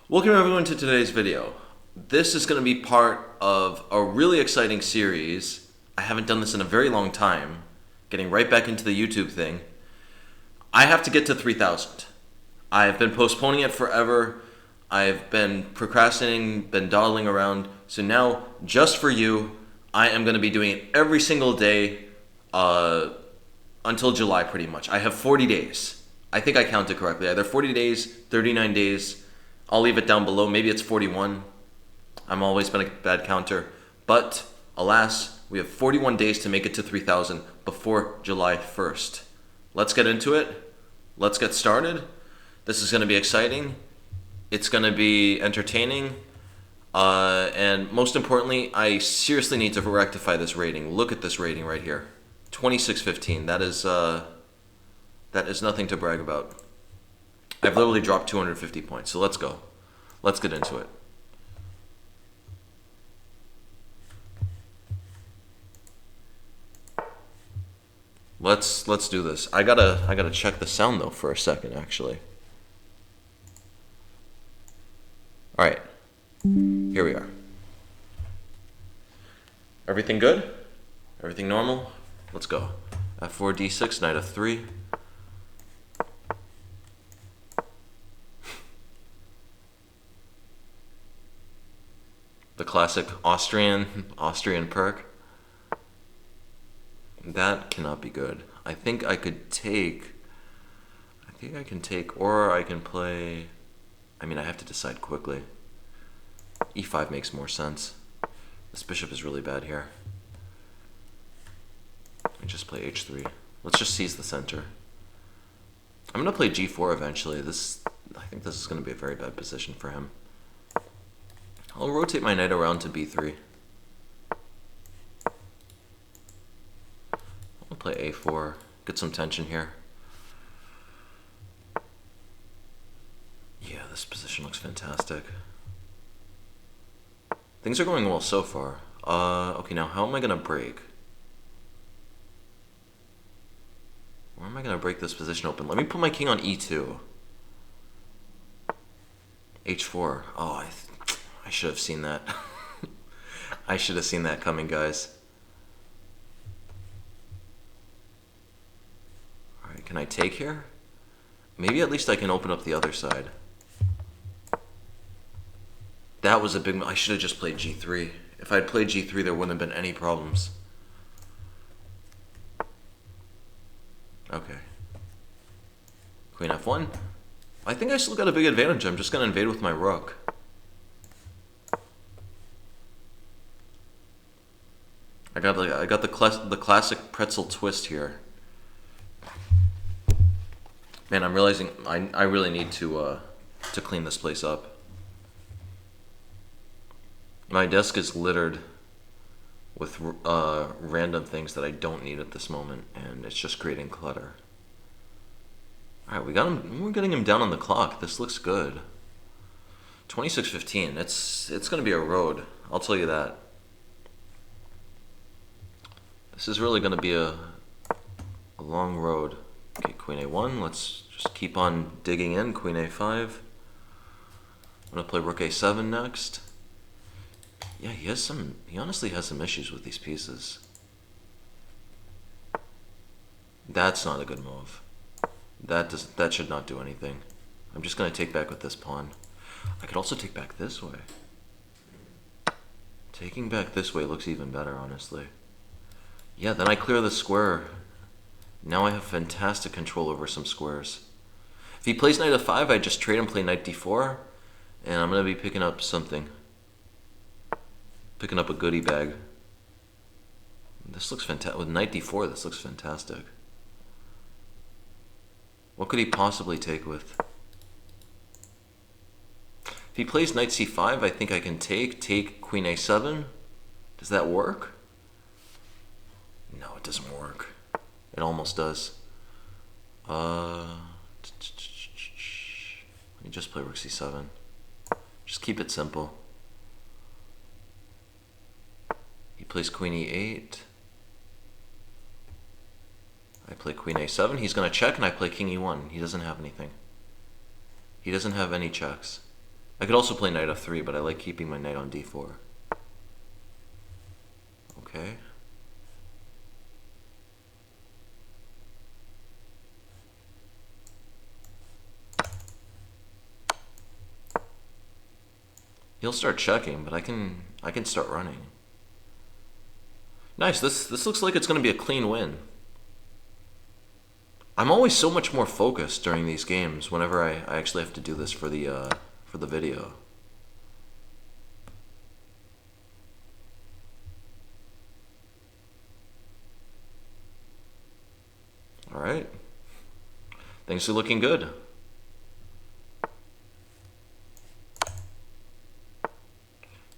Welcome everyone to today's video. This is going to be part of a really exciting series. I haven't done this in a very long time. Getting right back into the YouTube thing. I have to get to 3,000. I've been postponing it forever. I've been procrastinating, been dawdling around. So now, just for you, I am going to be doing it every single day until July pretty much. I have 40 days. I think I counted correctly. Either 40 days, 39 days. I'll leave it down below. Maybe it's 41. I'm always been a bad counter. But alas, we have 41 days to make it to 3,000 before July 1st. Let's get into it. Let's get started. This is going to be exciting. It's going to be entertaining. And most importantly, I seriously need to rectify this rating. Look at this rating right here. 2615. That is nothing to brag about. I've literally dropped 250 points, so let's go. Let's get into it. Let's do this. I gotta check the sound though for a second, actually. All right, here we are. Everything good? Everything normal? Let's go. F4, D6, knight F3. The classic Austrian perk. That cannot be good. I think I can take, or I can play, I mean, I have to decide quickly. E5 makes more sense. This bishop is really bad here. I just play H3. Let's just seize the center. I'm gonna play G4 eventually. I think this is gonna be a very bad position for him. I'll rotate my knight around to B3. I'll play A4, get some tension here. Yeah, this position looks fantastic. Things are going well so far. Okay, now how am I gonna break? Where am I gonna break this position open? Let me put my king on E2. H4. Oh, I should have seen that. I should have seen that coming, guys. Alright, can I take here? Maybe at least I can open up the other side. That was a big... I should have just played G3. If I had played G3, there wouldn't have been any problems. Okay. Queen F1. I think I still got a big advantage. I'm just going to invade with my rook. I got the classic pretzel twist here. Man, I'm realizing I really need to clean this place up. My desk is littered with random things that I don't need at this moment, and it's just creating clutter. All right, we got him. We're getting him down on the clock. This looks good. 26:15. It's going to be a road. I'll tell you that. This is really going to be a long road. Okay, Queen A1. Let's just keep on digging in. Queen A5. I'm going to play Rook A7 next. Yeah, he honestly has some issues with these pieces. That's not a good move. That should not do anything. I'm just going to take back with this pawn. I could also take back this way. Taking back this way looks even better, honestly. Yeah, then I clear the square. Now I have fantastic control over some squares. If he plays knight f5, I just trade and play knight d4, and I'm going to be picking up something. Picking up a goodie bag. This looks fantastic. With knight d4, this looks fantastic. What could he possibly take with? If he plays knight c5, I think I can take queen a7. Does that work? No, it doesn't work. It almost does. Let me just play rook c7. Just keep it simple. He plays queen e8. I play queen a7. He's going to check, and I play king e1. He doesn't have anything. He doesn't have any checks. I could also play knight f3, but I like keeping my knight on d4. Okay. He'll start checking, but I can start running. Nice. This looks like it's going to be a clean win. I'm always so much more focused during these games whenever I actually have to do this for the video. All right. Things are looking good.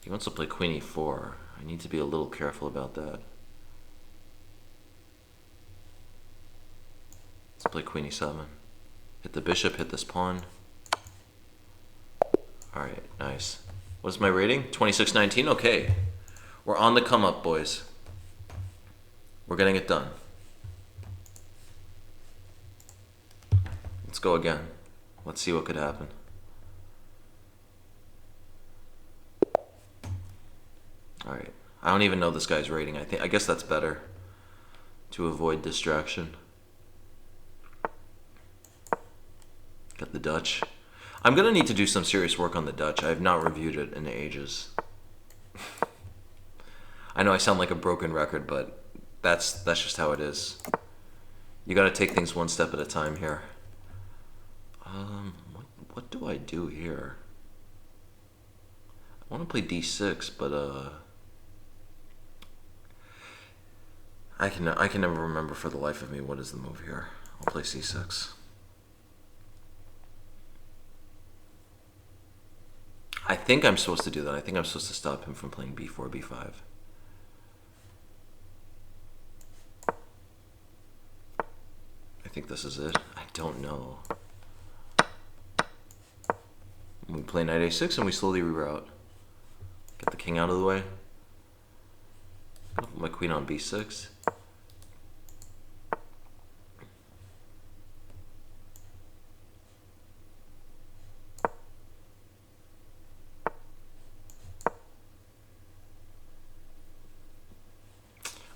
He wants to play queen e4. I need to be a little careful about that. Let's play queen e7. Hit the bishop, hit this pawn. Alright, nice. What's my rating? 26-19? Okay. We're on the come up, boys. We're getting it done. Let's go again. Let's see what could happen. Alright. I don't even know this guy's rating. I guess that's better to avoid distraction. Got the Dutch. I'm gonna need to do some serious work on the Dutch. I have not reviewed it in ages. I know I sound like a broken record, but that's just how it is. You gotta take things one step at a time here. What do I do here? I want to play d6, but I can never remember for the life of me what is the move here. I'll play c6. I think I'm supposed to do that. I think I'm supposed to stop him from playing b4, b5. I think this is it. I don't know. We play knight a6 and we slowly reroute. Get the king out of the way. Put my queen on b6.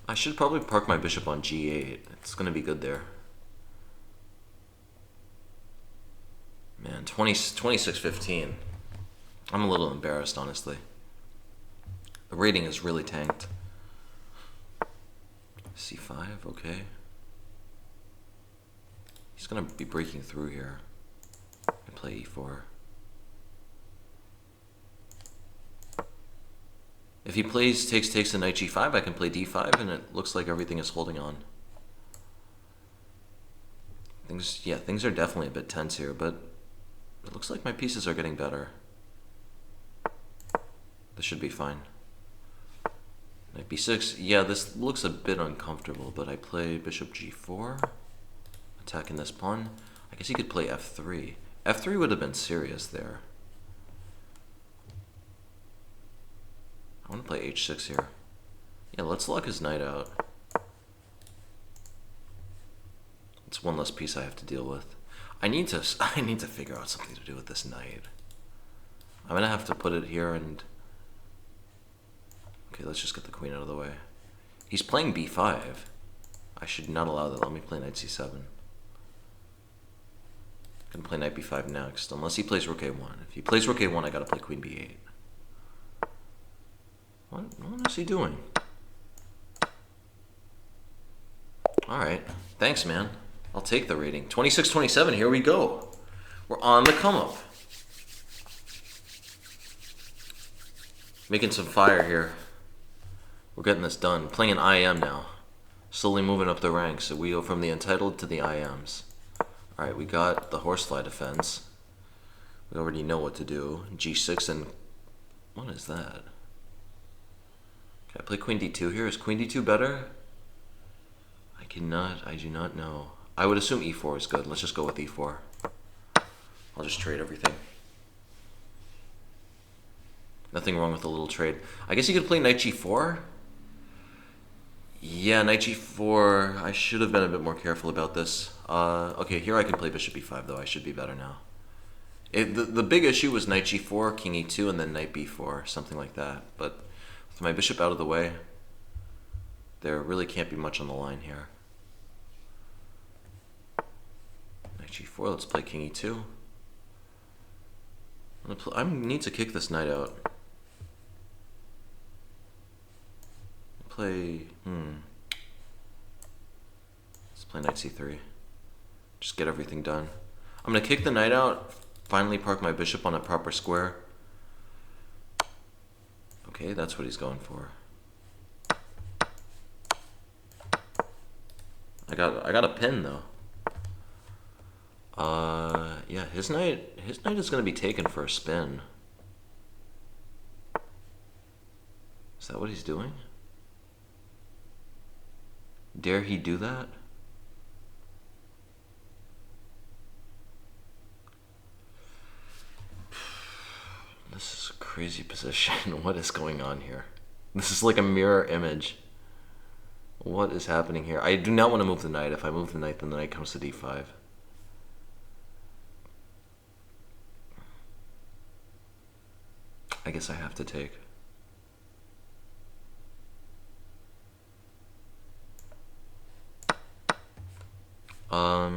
I should probably park my bishop on g8. It's going to be good there. Man, 26-15. I'm a little embarrassed, honestly. The rating is really tanked. c5, okay. He's going to be breaking through here. I play e4. If he plays takes and knight g5, I can play d5, and it looks like everything is holding on. Things are definitely a bit tense here, but it looks like my pieces are getting better. This should be fine. Knight b6. Yeah, this looks a bit uncomfortable, but I play bishop g4, attacking this pawn. I guess he could play f3. f3 would have been serious there. I want to play h6 here. Yeah, let's lock his knight out. It's one less piece I have to deal with. I need to figure out something to do with this knight. I'm gonna have to put it here and... Okay, let's just get the queen out of the way. He's playing b5. I should not allow that. Let me play knight c7. Gonna play knight b5 next, unless he plays rook a1. If he plays rook a1, I gotta play queen b8. What is he doing? Alright, thanks man. I'll take the rating. 26-27, here we go. We're on the come up. Making some fire here. We're getting this done. Playing an IM now. Slowly moving up the ranks. So we go from the entitled to the IMs. Alright, we got the horsefly defense. We already know what to do. G6 and... What is that? Can I play queen d2 here? Is queen d2 better? I do not know. I would assume e4 is good. Let's just go with e4. I'll just trade everything. Nothing wrong with a little trade. I guess you could play knight g4? Yeah, knight g4. I should have been a bit more careful about this. Okay, here I can play bishop e5 though. I should be better now. The big issue was knight g4, king e2, and then knight b4, something like that. But with my bishop out of the way, there really can't be much on the line here. Knight g4, let's play king e2. I need to kick this knight out. Let's play knight c3. Just get everything done. I'm gonna kick the knight out, finally park my bishop on a proper square. Okay, that's what he's going for. I got a pin though. Yeah, his knight is gonna be taken for a spin. Is that what he's doing? Dare he do that? This is a crazy position. What is going on here? This is like a mirror image. What is happening here? I do not want to move the knight. If I move the knight, then the knight comes to d5. I guess I have to take.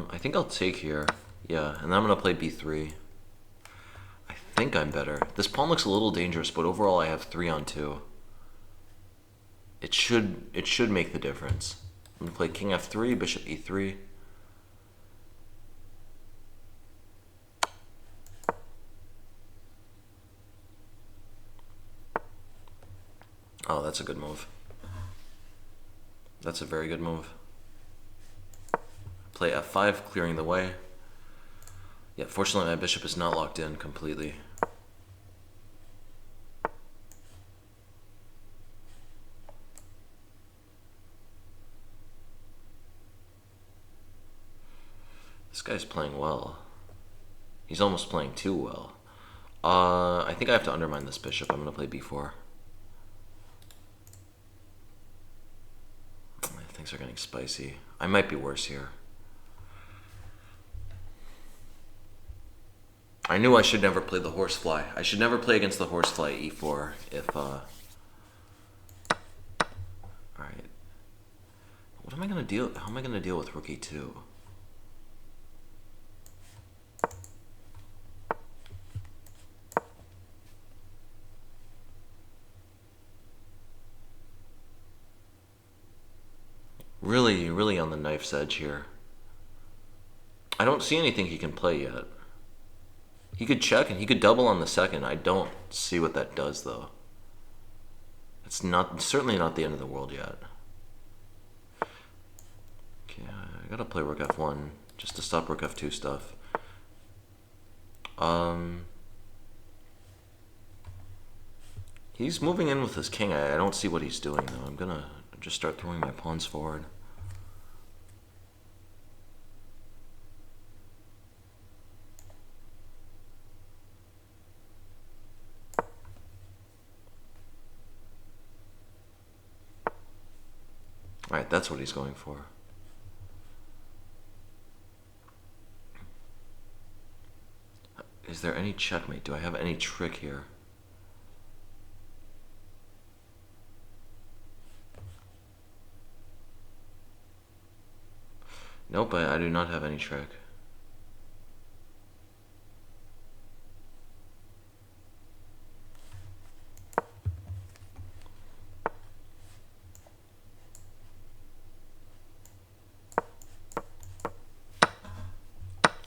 I think I'll take here. Yeah, and then I'm gonna play b3. I think I'm better. This pawn looks a little dangerous, but overall I have 3 on 2. It should make the difference. I'm gonna play king f3, bishop e3. Oh, that's a good move. That's a very good move. Play f5, clearing the way. Yeah, fortunately my bishop is not locked in completely. This guy's playing well. He's almost playing too well. I think I have to undermine this bishop. I'm gonna play b4. Things are getting spicy. I might be worse here. I knew I should never play the horsefly. I should never play against the horsefly e4 if alright. What am I gonna deal how am I gonna deal with rook e2? Really on the knife's edge here. I don't see anything he can play yet. He could check and he could double on the second. I don't see what that does though. It's certainly not the end of the world yet. Okay, I gotta play rook f1 just to stop rook f2 stuff. He's moving in with his king. I don't see what he's doing though. I'm gonna just start throwing my pawns forward. Alright, that's what he's going for. Is there any checkmate? Do I have any trick here? Nope, I do not have any trick.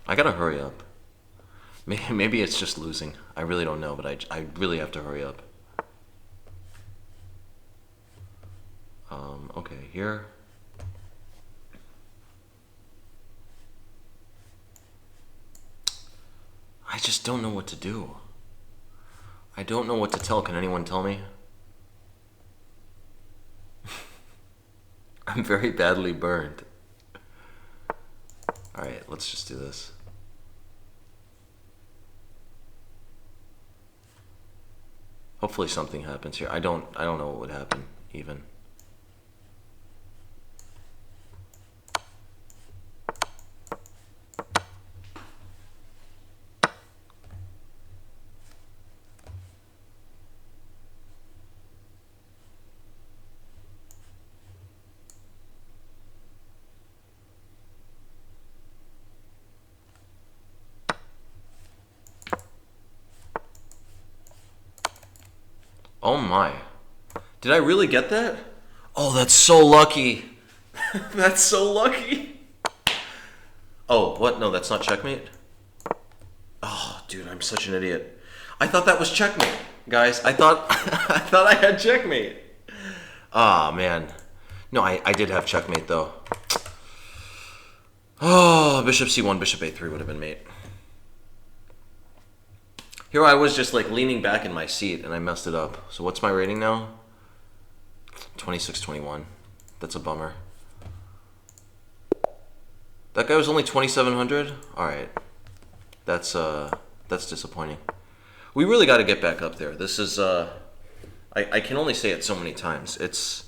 I gotta hurry up. Maybe it's just losing. I really don't know, but I really have to hurry up. Okay, here. I just don't know what to do. I don't know what to tell. Can anyone tell me? I'm very badly burned. Alright, let's just do this. Hopefully something happens here. I don't know what would happen even. Oh my. Did I really get that? Oh, that's so lucky. That's so lucky. Oh, what? No, that's not checkmate? Oh, dude, I'm such an idiot. I thought that was checkmate, guys. I thought I thought I had checkmate. Ah, man. No, I did have checkmate though. Oh, bishop c1, bishop a3 would have been mate. Here I was just like leaning back in my seat and I messed it up. So what's my rating now? 26-21. That's a bummer. That guy was only 2,700? Alright. That's disappointing. We really got to get back up there. This is, I can only say it so many times. This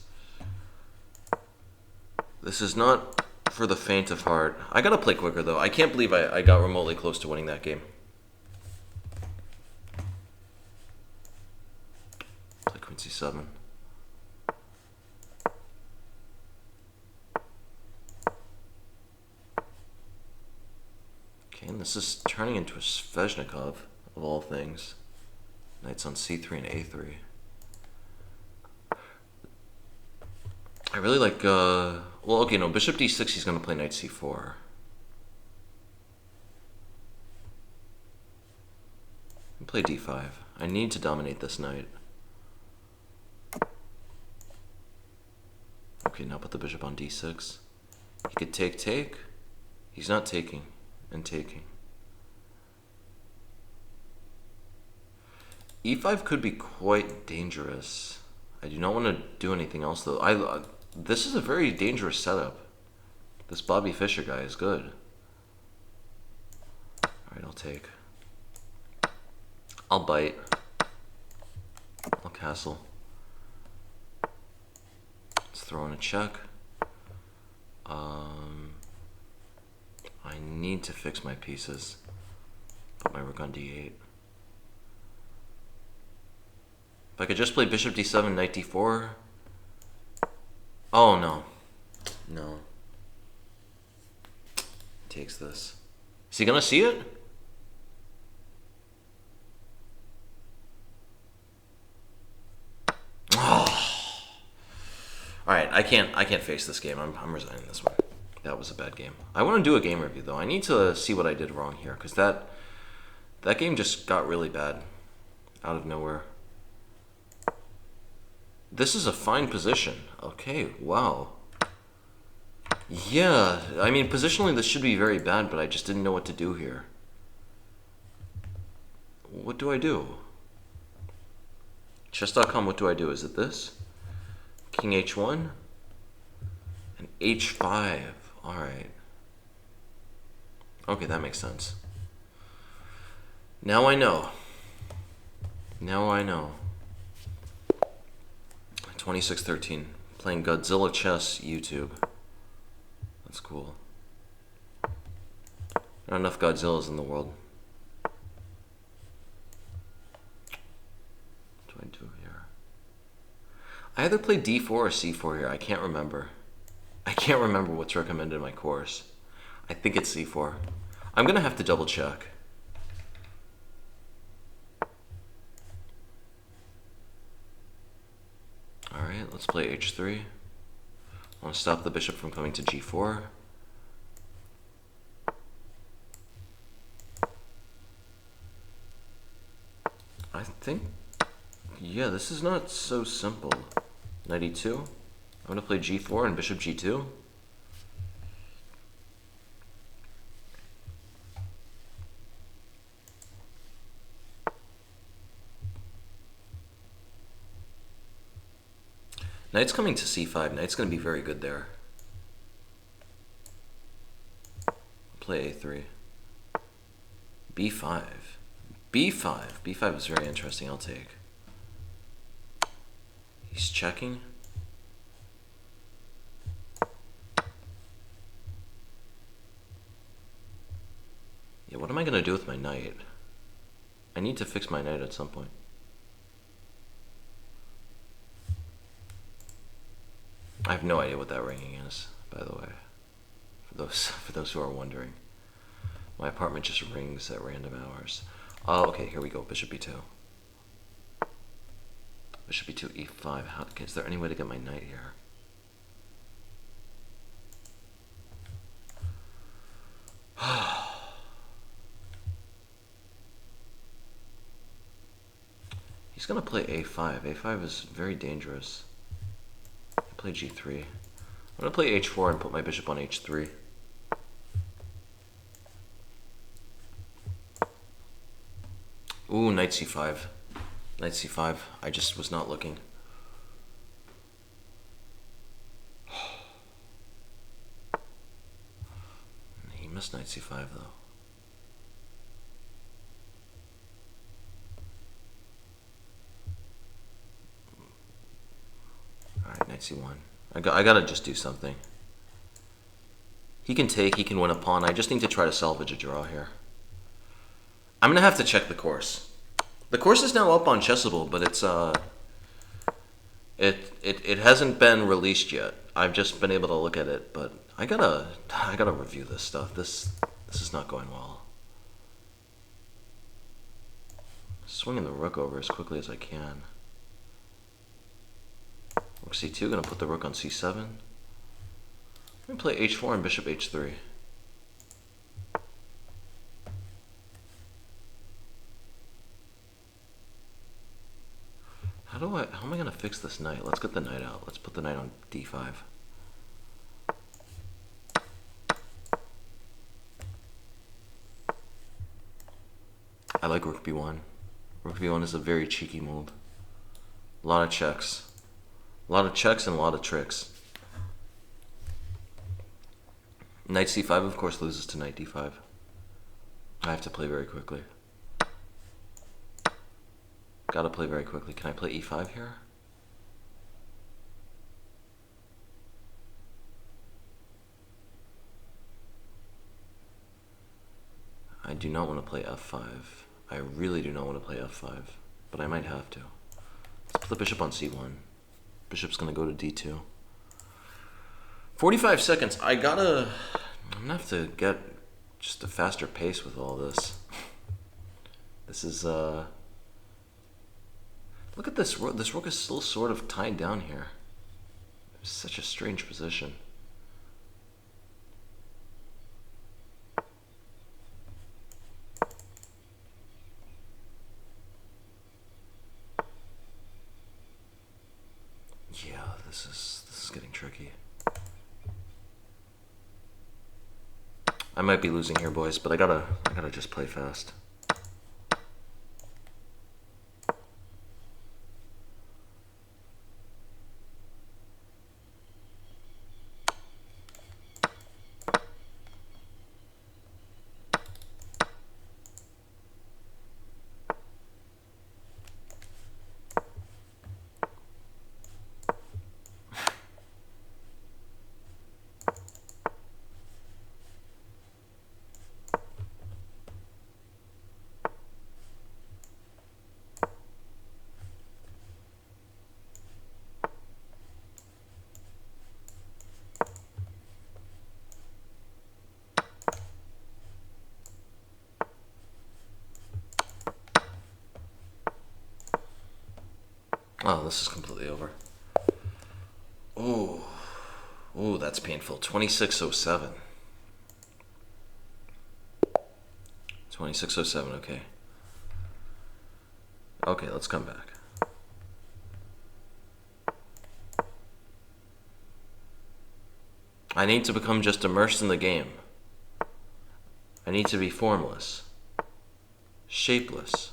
is not for the faint of heart. I got to play quicker, though. I can't believe I got remotely close to winning that game. Play queen c7. Okay, and this is turning into a Sveshnikov, of all things. Knights on c3 and a3. I really like, well, okay, no, bishop d6, he's going to play knight c4. And play d5. I need to dominate this knight. Okay, now put the bishop on d6. He could take. He's not taking and taking. e5 could be quite dangerous. I do not want to do anything else, though. This is a very dangerous setup. This Bobby Fischer guy is good. Alright, I'll take. I'll bite. I'll castle. Let's throw in a check. I need to fix my pieces. Put my rook on d8. If I could just play bishop d7, knight d4. Oh, no. No. Takes this. Is he gonna see it? Oh. Alright, I can't face this game. I'm resigning this one. That was a bad game. I want to do a game review, though. I need to see what I did wrong here, because that game just got really bad out of nowhere. This is a fine position. Okay, wow. Yeah, I mean, positionally this should be very bad, but I just didn't know what to do here. What do I do? Chess.com, what do I do? Is it this? King h1? And h5. Alright. Okay, that makes sense. Now I know. Now I know. 2613. Playing Godzilla Chess YouTube. That's cool. Not enough Godzillas in the world. What do I do here? I either play d4 or c4 here. I can't remember. I can't remember what's recommended in my course. I think it's c4. I'm gonna have to double check. Alright, let's play h3. I want to stop the bishop from coming to g4. I think, yeah, this is not so simple. Knight e2. I'm going to play g4 and bishop g2. Knight's coming to c5. Knight's going to be very good there. Play a3. b5. b5. b5 is very interesting. I'll take. He's checking. Yeah, what am I going to do with my knight? I need to fix my knight at some point. I have no idea what that ringing is, by the way. For those who are wondering. My apartment just rings at random hours. Oh, okay, here we go. Bishop b2. Bishop e2, e5. Is there any way to get my knight here? He's gonna play a5. a5 is very dangerous. I play g3. I'm gonna play h4 and put my bishop on h3. Ooh, knight c5. Knight c5. I just was not looking. He missed knight c5 though. Alright, knight c1. I gotta just do something. He can take, he can win a pawn. I just need to try to salvage a draw here. I'm gonna have to check the course. The course is now up on Chessable, but it's it hasn't been released yet. I've just been able to look at it, but I gotta review this stuff. This is not going well. Swinging the rook over as quickly as I can. Rook c2, gonna put the rook on c7. I'm gonna play h4 and bishop h3. How am I gonna fix this knight? Let's get the knight out. Let's put the knight on d5. I like rook b1. Rook b1 is a very cheeky move. A lot of checks. A lot of checks and a lot of tricks. Knight c5, of course, loses to knight d5. I have to play very quickly. Gotta play very quickly. Can I play e5 here? I do not want to play f5. I really do not want to play f5, but I might have to. Let's put the bishop on c1. Bishop's gonna go to d2. 45 seconds. I'm gonna have to get just a faster pace with all this. This is look at this rook. This rook is still sort of tied down here. It's such a strange position. Yeah, this is getting tricky. I might be losing here, boys, but I gotta just play fast. Oh, this is completely over. Oh, oh, that's painful. 2607. 2607. Okay. Okay, let's come back. I need to become just immersed in the game. I need to be formless, shapeless.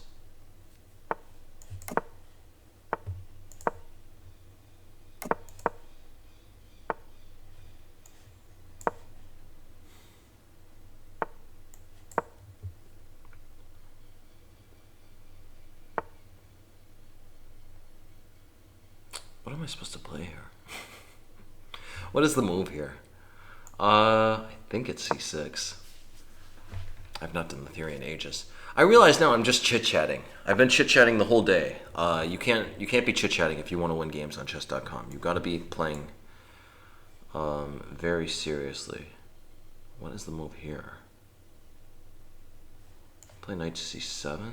What am I supposed to play here? What is the move here? I think it's c6. I've not done the theory in ages. I realize now I'm just chit-chatting. I've been chit-chatting the whole day. You can't be chit-chatting if you want to win games on chess.com. You've got to be playing very seriously. What is the move here? Play knight to c7.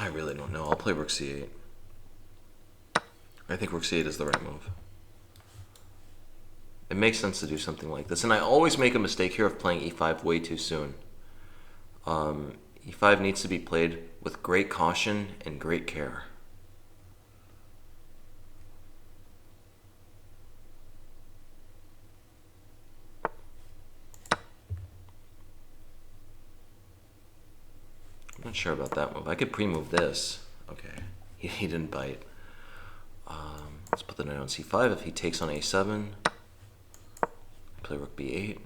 I really don't know. I'll play rook c8. I think rook c8 is the right move. It makes sense to do something like this. And I always make a mistake here of playing e5 way too soon. E5 needs to be played with great caution and great care. I'm not sure about that move. I could pre-move this. Okay, he didn't bite. Let's put the knight on c5. If he takes on a7, play rook b8.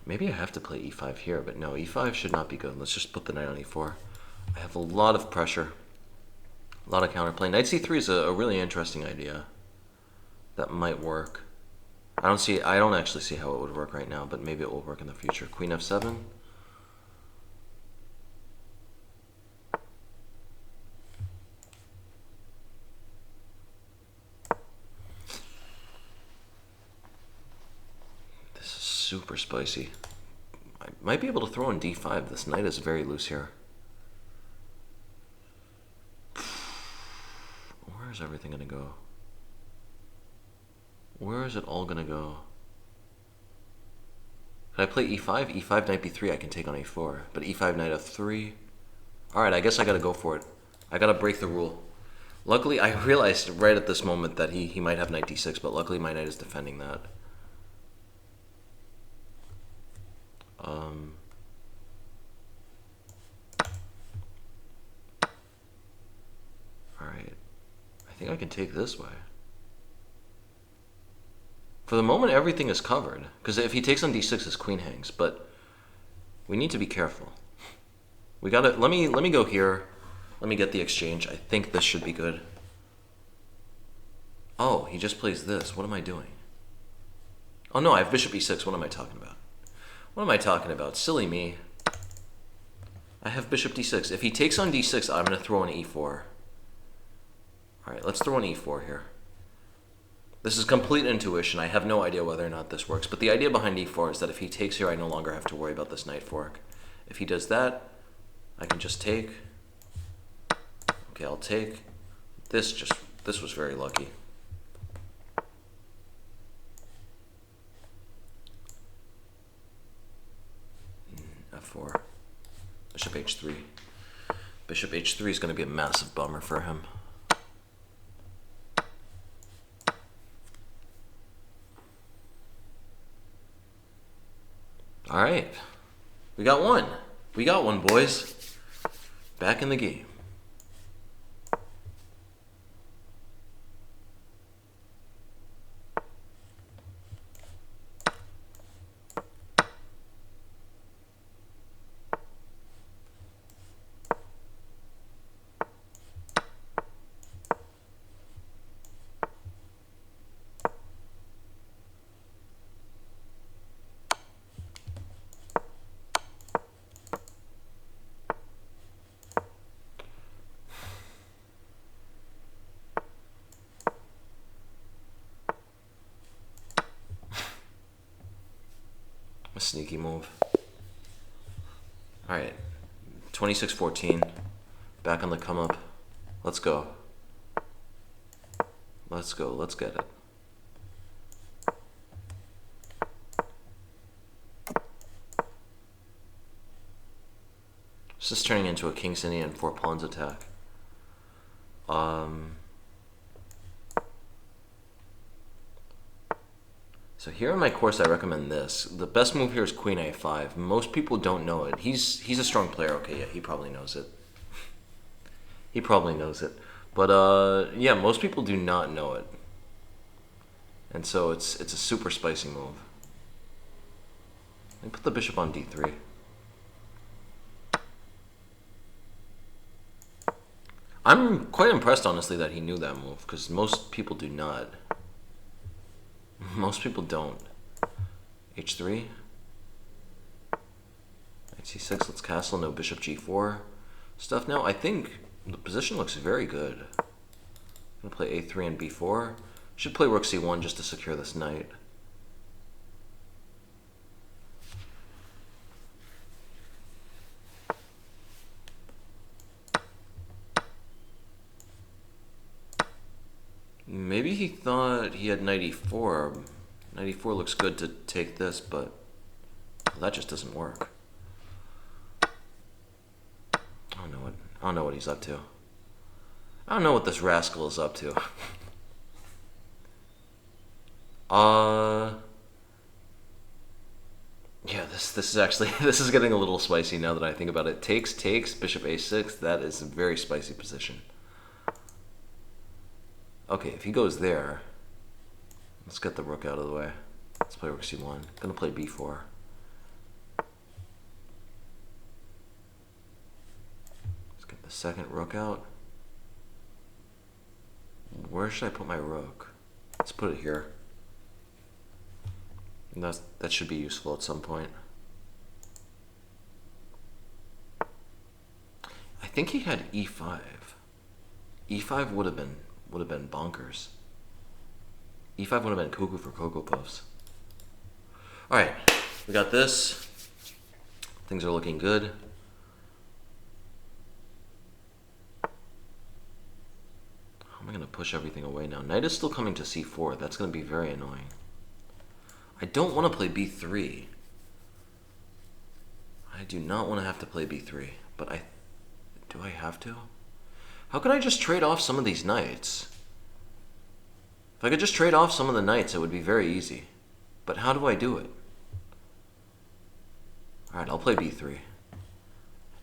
Maybe I have to play e5 here, but no, e5 should not be good. Let's just put the knight on e4. I have a lot of pressure, a lot of counterplay. Knight c3 is a really interesting idea. That might work. I don't actually see how it would work right now, but maybe it will work in the future. Queen f7. This is super spicy. I might be able to throw in d5. This knight is very loose here. Where is everything going to go? Where is it all going to go? Can I play e5? e5, knight b3, I can take on a4. But e5, knight f3. Alright, I guess I got to go for it. I got to break the rule. Luckily, I realized right at this moment that he might have knight d6, but luckily my knight is defending that. Alright. I think I can take this way. For the moment, everything is covered. Because if he takes on d6, his queen hangs. But we need to be careful. We gotta... Let me go here. Let me get the exchange. I think this should be good. Oh, he just plays this. What am I doing? Oh no, I have bishop e6. What am I talking about? What am I talking about? Silly me. I have bishop d6. If he takes on d6, I'm going to throw an e4. Alright, let's throw an e4 here. This is complete intuition. I have no idea whether or not this works. But the idea behind e4 is that if he takes here, I no longer have to worry about this knight fork. If he does that, I can just take. Okay, I'll take. This was very lucky. F4. Bishop h3. Bishop h3 is going to be a massive bummer for him. All right, we got one. We got one, boys. Back in the game. A sneaky move. Alright. 26-14. Back on the come up. Let's go. Let's go. Let's get it. This is turning into a King's Indian 4 pawns attack. So here in my course, I recommend this. The best move here is Queen A5. Most people don't know it. He's a strong player. Okay, yeah, he probably knows it. He probably knows it. But yeah, most people do not know it. And so it's a super spicy move. Let me put the bishop on d3. I'm quite impressed, honestly, that he knew that move, because most people do not. Most people don't. h3. Knight c6, let's castle, no bishop g4 stuff. Now, I think the position looks very good. I'm gonna play a3 and b4. Should play rook c1 just to secure this knight. maybe he thought he had knight e4. Knight e4 looks good to take this, but that just doesn't work. I don't know what he's up to. I don't know what this rascal is up to. Yeah, this is actually this is getting a little spicy now that I think about it. Takes, bishop a6. That is a very spicy position. Okay, if he goes there, let's get the rook out of the way. Let's play rook c1. Gonna play b4. Let's get the second rook out. Where should I put my rook? Let's put it here. And that should be useful at some point. I think he had e5. E5 would have been bonkers. E5 would have been cuckoo for Cocoa Puffs. All right, we got this. Things are looking good. How am I gonna push everything away now? Knight is still coming to c4. That's gonna be very annoying. I don't want to play b3. I do not want to have to play b3, but do I have to? How can I just trade off some of these knights? If I could just trade off some of the knights, it would be very easy. But how do I do it? Alright, I'll play b3.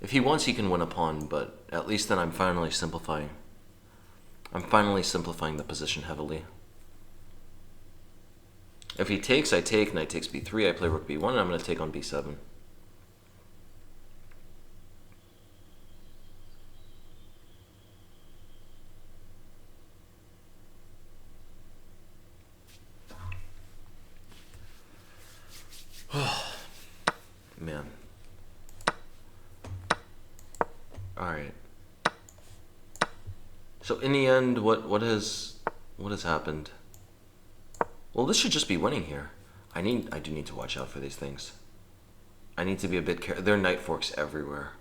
If he wants, he can win a pawn, but at least then I'm finally simplifying. I'm finally simplifying the position heavily. If he takes, I take. Knight takes b3, I play rook b1, and I'm going to take on b7. Man. Alright. So in the end, what has happened? Well, this should just be winning here. I do need to watch out for these things. I need to be a bit careful. There are knight forks everywhere.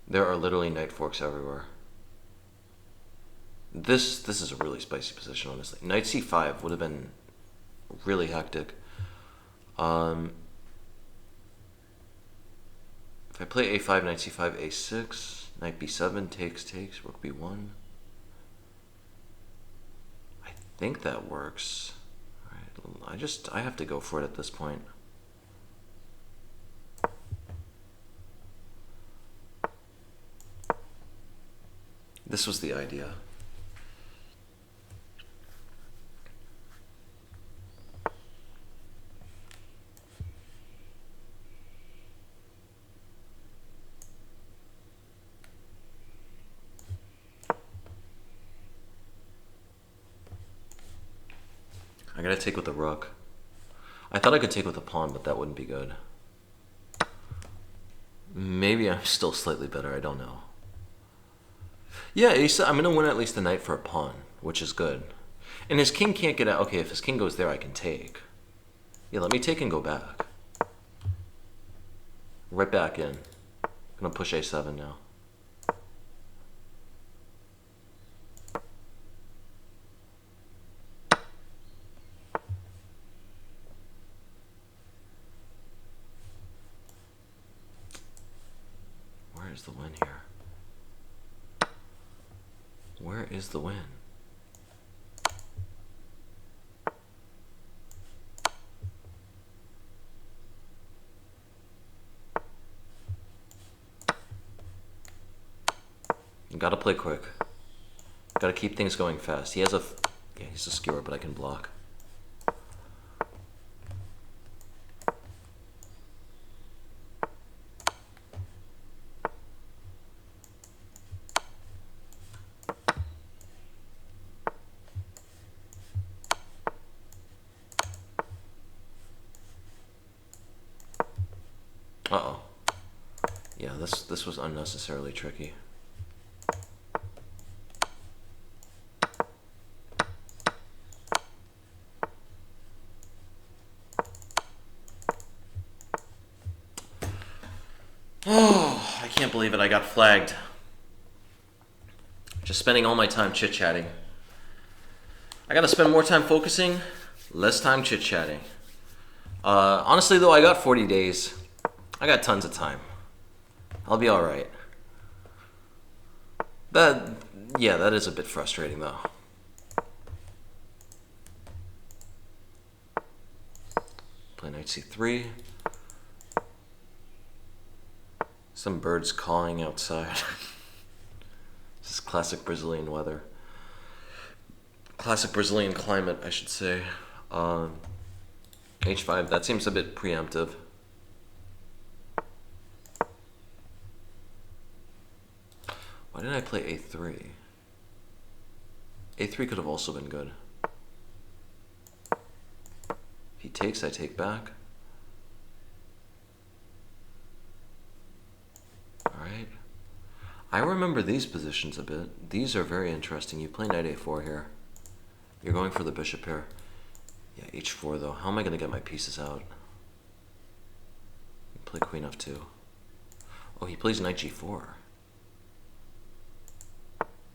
There are literally knight forks everywhere. This is a really spicy position, honestly. Knight c5 would have been really hectic. If I play a5, knight c5, a6, knight b7, takes, rook b1. I think that works. All right, I have to go for it at this point. This was the idea. I gotta take with the rook. I thought I could take with the pawn, but that wouldn't be good. Maybe I'm still slightly better, I don't know. Yeah, I'm gonna win at least the knight for a pawn, which is good. And his king can't get out. Okay, if his king goes there, I can take. Yeah, let me take and go back. Right back in. I'm gonna push a7 now. Where's the win here? Where is the win? You gotta play quick. Gotta keep things going fast. He's a skewer, but I can block. Uh-oh. Yeah, this was unnecessarily tricky. Oh, I can't believe it. I got flagged. Just spending all my time chit-chatting. I gotta spend more time focusing, less time chit-chatting. Honestly though, I got 40 days. I got tons of time. I'll be alright. Yeah, that is a bit frustrating though. Play knight c3. Some birds cawing outside. This is classic Brazilian weather. Classic Brazilian climate, I should say. H5, that seems a bit preemptive. Why didn't I play a3? a3 could have also been good. If he takes, I take back. Alright. I remember these positions a bit. These are very interesting. You play knight a4 here. You're going for the bishop here. Yeah, h4 though. How am I going to get my pieces out? You play queen f2. Oh, he plays knight g4.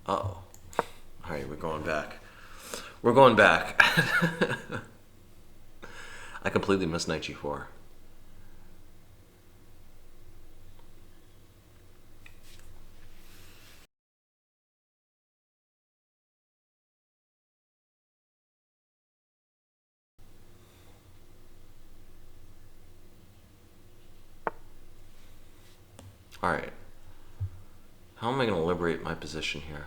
Uh-oh. Alright, we're going back. We're going back. I completely missed knight g4. Alright. How am I going to liberate my position here?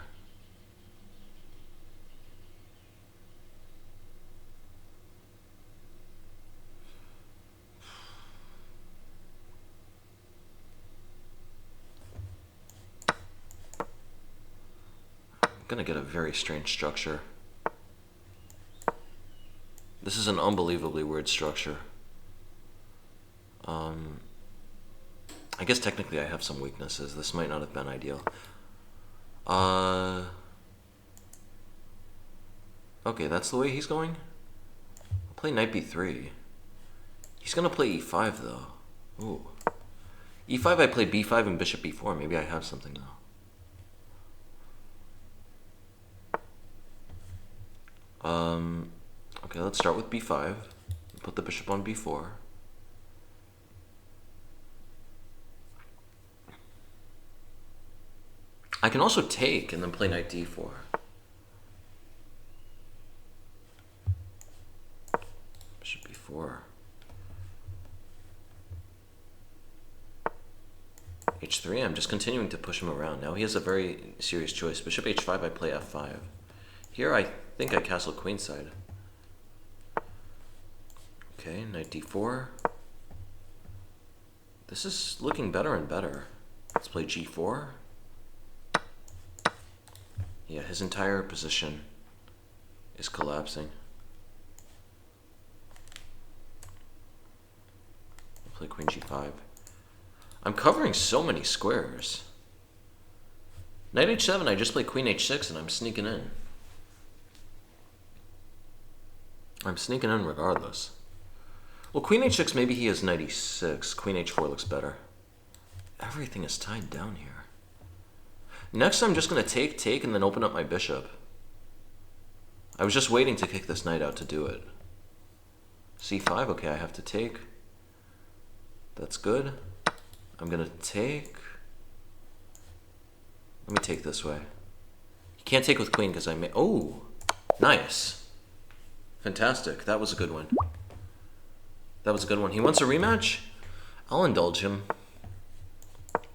I'm going to get a very strange structure. This is an unbelievably weird structure. I guess technically I have some weaknesses. This might not have been ideal. Okay, that's the way he's going? I'll play knight b3. He's gonna play e5 though. Ooh. e5 I play b5 and bishop b4. Maybe I have something now. Okay, let's start with b5. Put the bishop on b4. I can also take and then play knight d4. Bishop b4. h3, I'm just continuing to push him around. Now he has a very serious choice. Bishop h5, I play f5. Here I think I castle queenside. Okay, knight d4. This is looking better and better. Let's play g4. Yeah, his entire position is collapsing. I'll play queen g5. I'm covering so many squares. Knight h7, I just play queen h6 and I'm sneaking in. I'm sneaking in regardless. Well, queen h6, maybe he has knight e6. Queen h4 looks better. Everything is tied down here. Next, I'm just going to take, and then open up my bishop. I was just waiting to kick this knight out to do it. c5, okay, I have to take. That's good. I'm going to take. Let me take this way. You can't take with queen because I may. Oh, nice. Fantastic. That was a good one. That was a good one. He wants a rematch? I'll indulge him.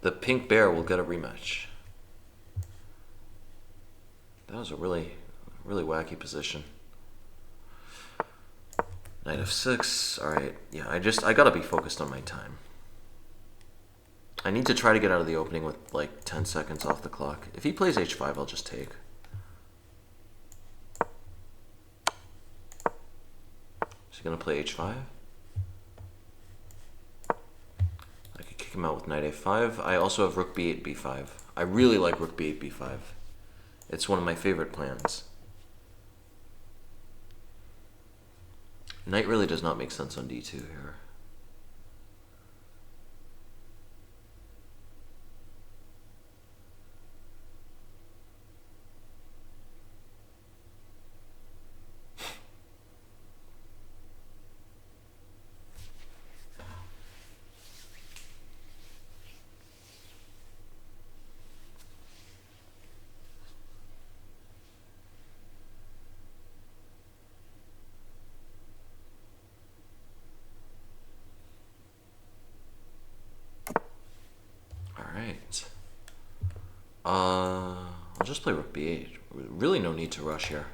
The pink bear will get a rematch. That was a really wacky position. Knight f6. Alright, yeah, I gotta be focused on my time. I need to try to get out of the opening with like 10 seconds off the clock. If he plays h5, I'll just take. Is he gonna play h5? I could kick him out with knight a5. I also have rook b8, b5. I really like rook b8, b5. It's one of my favorite plans. Knight really does not make sense on d2 here. Alright. I'll just play rook b8. Really no need to rush here.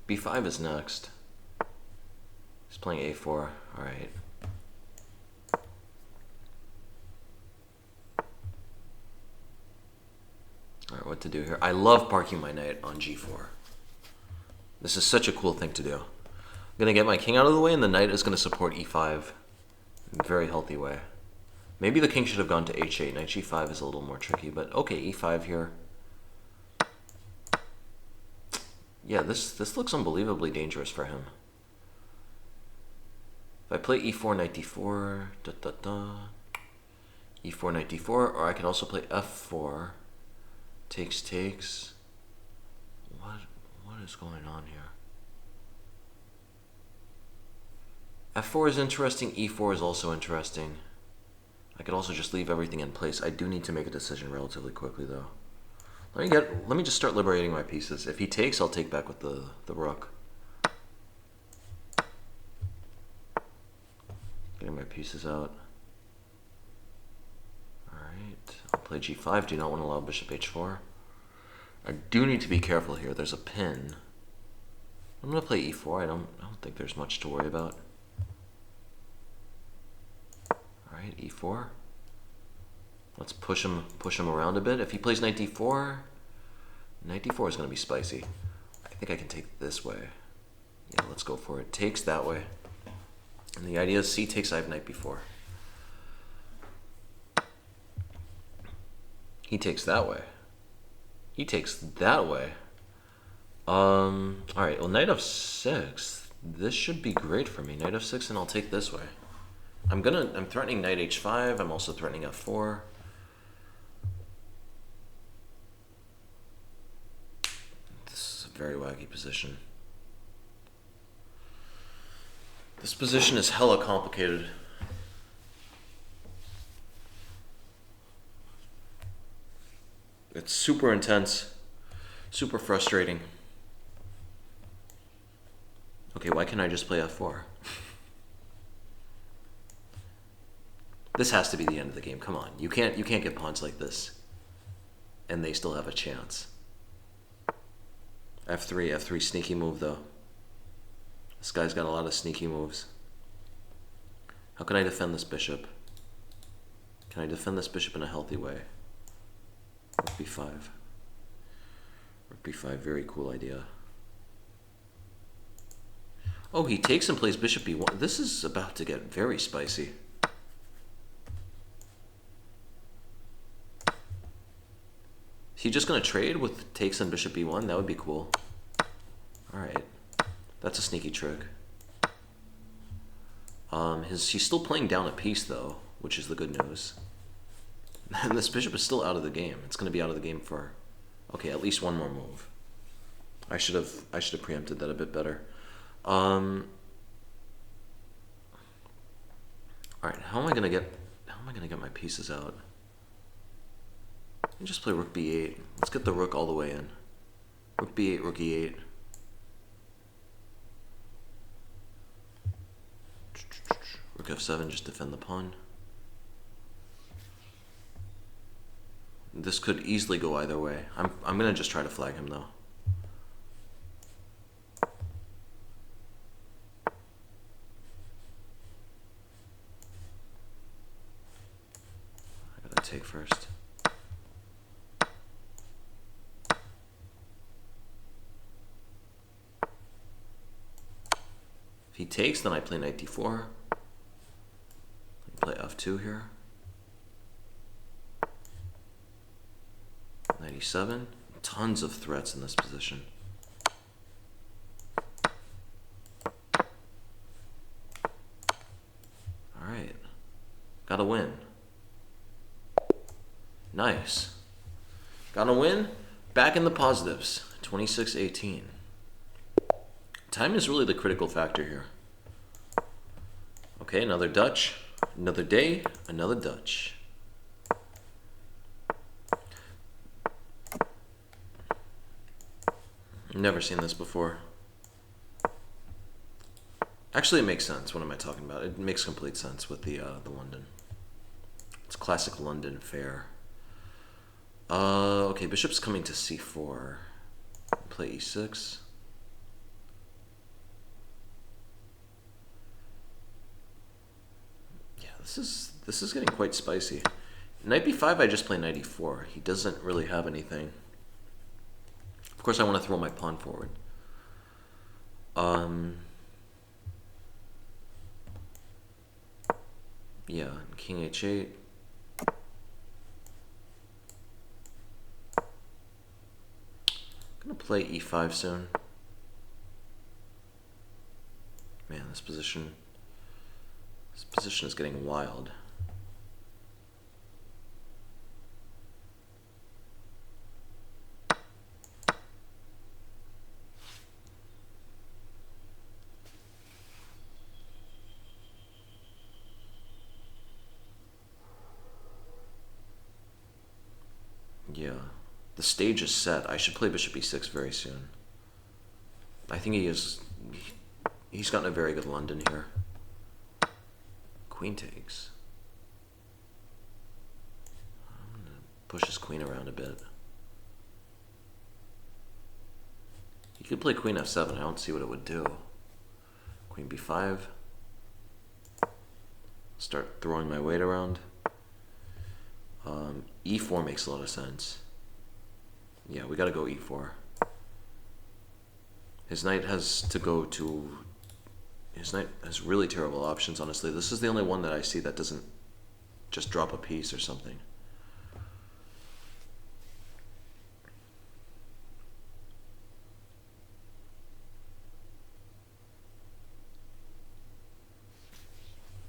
b5 is next. He's playing a4. Alright. Alright, what to do here? I love parking my knight on g4. This is such a cool thing to do. I'm going to get my king out of the way, and the knight is going to support e5 in a very healthy way. Maybe the king should have gone to h8. Knight g5 is a little more tricky, but okay, e5 here. Yeah, this looks unbelievably dangerous for him. If I play e4, knight d4, e4, knight d4, or I can also play f4, takes. What is going on here? f4 is interesting, e4 is also interesting. I could also just leave everything in place. I do need to make a decision relatively quickly, though. Let me just start liberating my pieces. If he takes, I'll take back with the rook. Getting my pieces out. Alright, I'll play g5. Do not want to allow bishop h4. I do need to be careful here. There's a pin. I'm going to play e4. I don't think there's much to worry about. Alright, e4. Let's push him around a bit. If he plays knight d4 is going to be spicy. I think I can take this way. Yeah, let's go for it. Takes that way. And the idea is c takes, I have knight b4. He takes that way. He takes that way. Alright, well, knight f6. This should be great for me. Knight f6, and I'll take this way. I'm threatening knight h5. I'm also threatening f4. This is a very wacky position. This position is hella complicated. It's super intense, super frustrating. Okay, why can't I just play f4? This has to be the end of the game. Come on, you can't get pawns like this, and they still have a chance. F3 sneaky move though. This guy's got a lot of sneaky moves. How can I defend this bishop? Can I defend this bishop in a healthy way? Rook b5. Rook b5, very cool idea. Oh, he takes and plays bishop b1. This is about to get very spicy. Is he just going to trade with takes and bishop b1? That would be cool. Alright. That's a sneaky trick. He's still playing down a piece, though, which is the good news. And this bishop is still out of the game. It's going to be out of the game for, okay, at least one more move. I should have preempted that a bit better. All right, how am I going to get my pieces out? Let me just play rook b8. Let's get the rook all the way in. Rook b8, rook e8. Rook f7, just defend the pawn. This could easily go either way. I'm gonna just try to flag him though. I gotta take first. If he takes, then I play knight d4. Play f2 here. Knight e7. Tons of threats in this position. Alright. Gotta win. Nice. Gotta win. Back in the positives. 26-18. Time is really the critical factor here. Okay, another Dutch. Another day, another Dutch. Never seen this before. Actually, it makes sense. What am I talking about? It makes complete sense with the London. It's classic London fare. Okay, bishop's coming to c4. Play e6. Yeah, this is getting quite spicy. Knight b5, I just play knight e4. He doesn't really have anything. Of course, I want to throw my pawn forward. Yeah, king h8. I'm gonna play e5 soon. Man, this position is getting wild. Yeah, the stage is set. I should play bishop e6 very soon. I think he's gotten a very good London here. Queen takes. I'm gonna push his queen around a bit. He could play queen f7. I don't see what it would do. Queen b5. Start throwing my weight around. E4 makes a lot of sense. Yeah, we gotta go e4. His knight has to go to... His knight has really terrible options, honestly. This is the only one that I see that doesn't just drop a piece or something.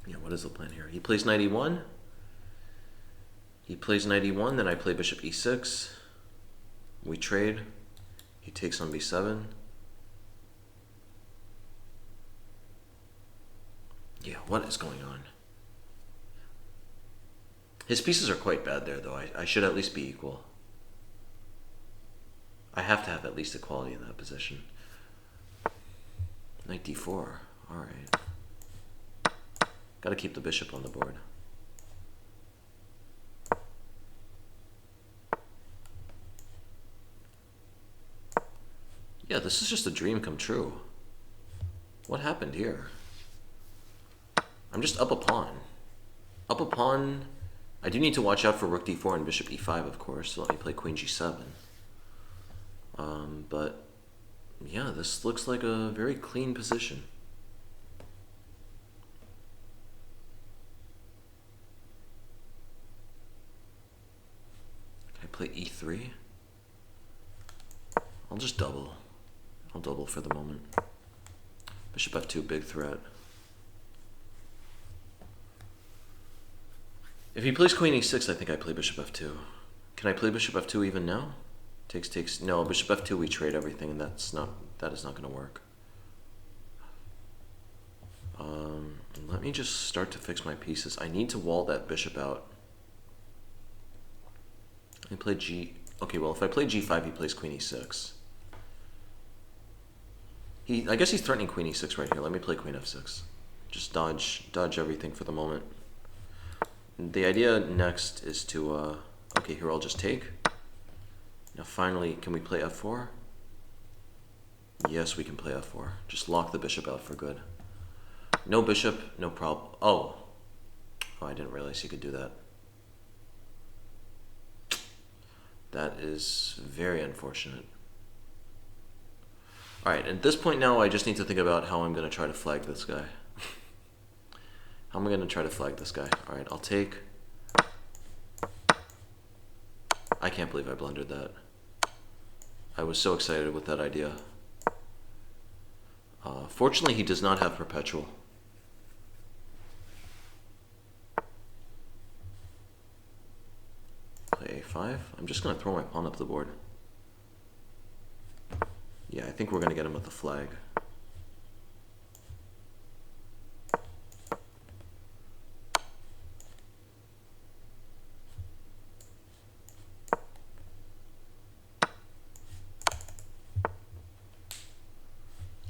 Yeah, what is the plan here? He plays knight e1. He plays knight e1, then I play bishop e6. We trade. He takes on b7. Yeah, what is going on? His pieces are quite bad there, though. I should at least be equal. I have to have at least equality in that position. Knight d4. Alright. Gotta keep the bishop on the board. Yeah, this is just a dream come true. What happened here? I'm just up a pawn. Up a pawn. I do need to watch out for rook d4 and bishop e5, of course. So let me play queen g7. But yeah, this looks like a very clean position. Can I play e3? I'll just double. I'll double for the moment. Bishop f2, big threat. If he plays queen e6, I think I play bishop f2. Can I play bishop f2 even now? Takes. No, bishop f2, we trade everything, and that is not going to work. Let me just start to fix my pieces. I need to wall that bishop out. I play g. Okay, well, if I play g5, he plays queen e6. I guess he's threatening queen e6 right here. Let me play queen f6. Just dodge everything for the moment. The idea next is to, okay, here I'll just take. Now finally, can we play f4? Yes, we can play f4. Just lock the bishop out for good. No bishop, no problem. Oh, I didn't realize he could do that. That is very unfortunate. Alright, at this point now, I just need to think about how I'm going to try to flag this guy. How am I going to try to flag this guy? Alright, I'll take. I can't believe I blundered that. I was so excited with that idea. Fortunately, he does not have perpetual. Play a5. I'm just going to throw my pawn up the board. Yeah, I think we're going to get him with the flag.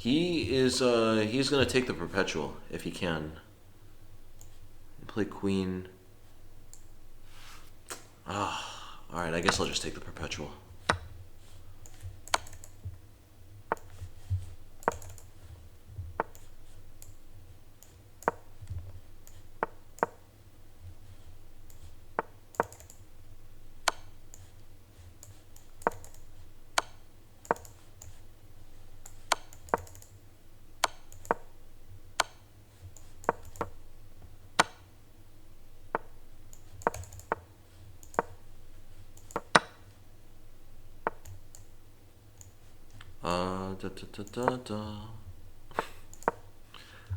He's going to take the perpetual if he can. Play queen. Alright, I guess I'll just take the perpetual. Da, da, da, da, da.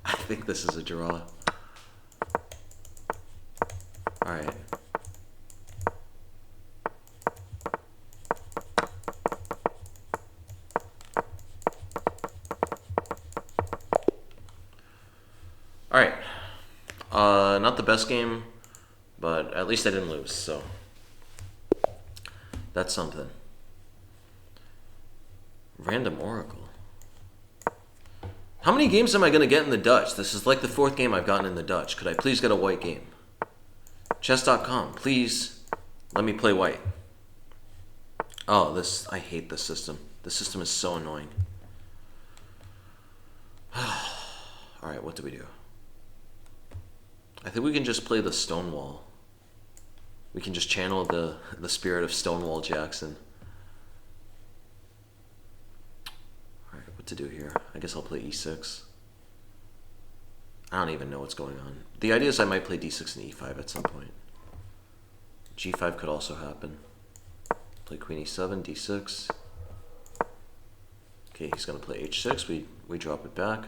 I think this is a draw. Alright. Alright. Not the best game, but at least I didn't lose, so that's something. Random Oracle. How many games am I going to get in the Dutch? This is like the 4th game I've gotten in the Dutch. Could I please get a white game? Chess.com, please let me play white. Oh, this, I hate this system. This system is so annoying. Alright, what do we do? I think we can just play the Stonewall. We can just channel the spirit of Stonewall Jackson. Alright, what to do here? I guess I'll play e6. I don't even know what's going on. The idea is I might play d6 and e5 at some point. g5 could also happen. Play queen e7, d6. Okay, he's going to play h6. We drop it back.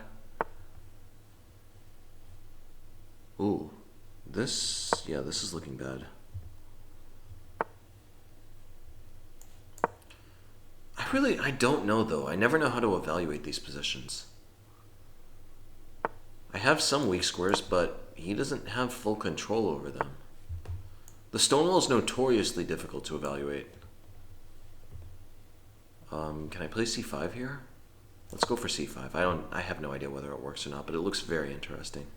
Ooh, this is looking bad. I don't know though. I never know how to evaluate these positions. I have some weak squares, but he doesn't have full control over them. The Stonewall is notoriously difficult to evaluate. Can I play c5 here? Let's go for c5. I have no idea whether it works or not, but it looks very interesting.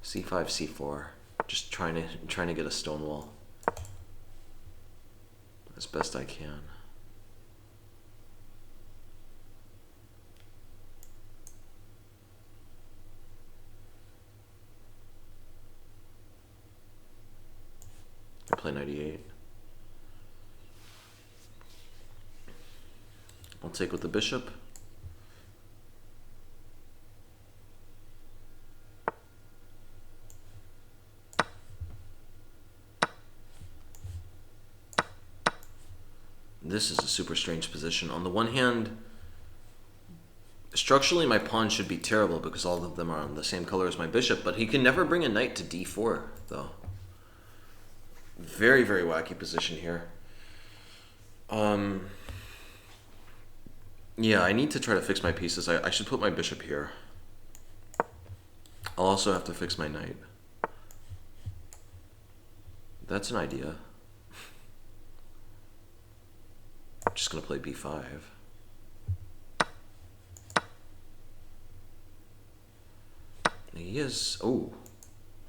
c5, c4. Just trying to get a Stonewall as best I can. I play knight e8. I'll take with the bishop. This is a super strange position. On the one hand, structurally my pawn should be terrible because all of them are on the same color as my bishop, but he can never bring a knight to d4, though. Very, very wacky position here. Yeah, I need to try to fix my pieces. I should put my bishop here. I'll also have to fix my knight. That's an idea. I'm just gonna play b5. He is, oh,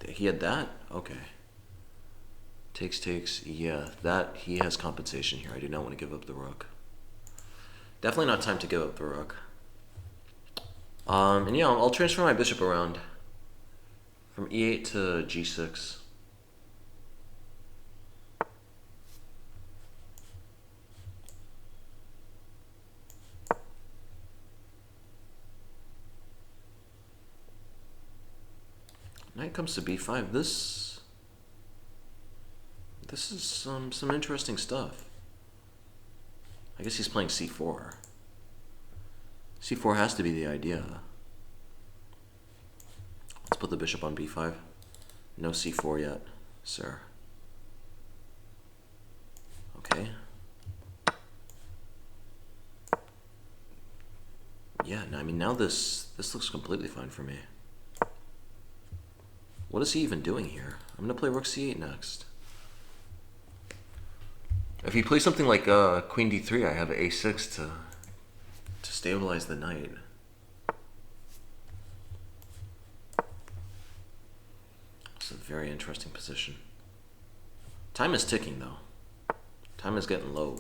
he had that? Okay. Takes, yeah, that, he has compensation here. I do not want to give up the rook. Definitely not time to give up the rook. And yeah, I'll transfer my bishop around from e8 to g6. Knight comes to b5. This is some interesting stuff. I guess he's playing c4. c4 has to be the idea. Let's put the bishop on b5. No c4 yet, sir. Okay. Yeah, no, I mean now this looks completely fine for me. What is he even doing here? I'm gonna play rook c8 next. If he plays something like queen d3, I have a6 to stabilize the knight. It's a very interesting position. Time is ticking though. Time is getting low.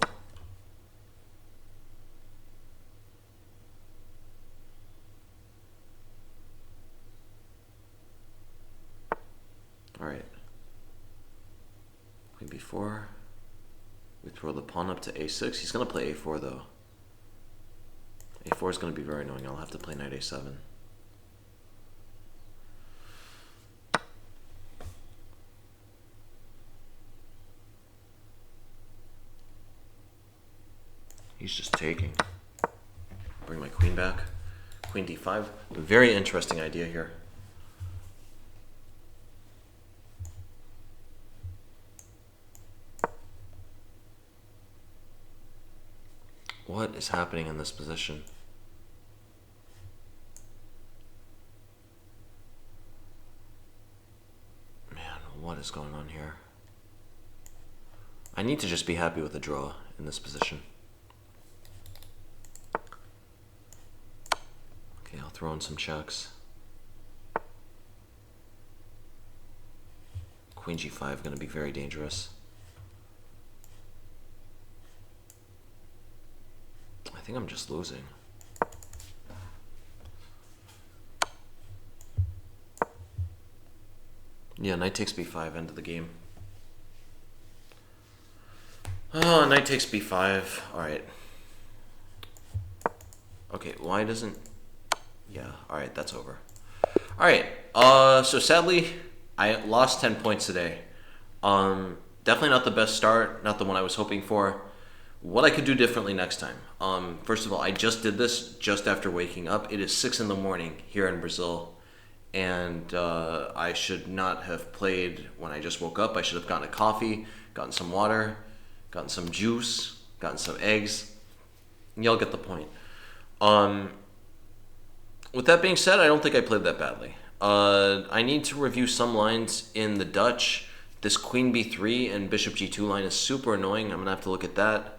Alright. Queen b4. We throw the pawn up to a6. He's going to play a4 though. a4 is going to be very annoying. I'll have to play knight a7. He's just taking. Bring my queen back. Queen d5. Very interesting idea here. What is happening in this position? Man, what is going on here? I need to just be happy with a draw in this position. Okay, I'll throw in some checks. Queen g5 going to be very dangerous. I think I'm just losing. Yeah, knight takes b5, end of the game. Oh, knight takes b5. Alright. Okay, why doesn't... Yeah, alright, that's over. Alright, so sadly, I lost 10 points today. Definitely not the best start, not the one I was hoping for. What I could do differently next time. First of all, I just did this just after waking up. It is 6 in the morning here in Brazil. And I should not have played when I just woke up. I should have gotten a coffee, gotten some water, gotten some juice, gotten some eggs. Y'all get the point. With that being said, I don't think I played that badly. I need to review some lines in the Dutch. This queen b3 and bishop g2 line is super annoying. I'm going to have to look at that.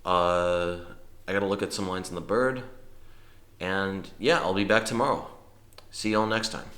I got to look at some lines in the bird. And yeah, I'll be back tomorrow. See y'all next time.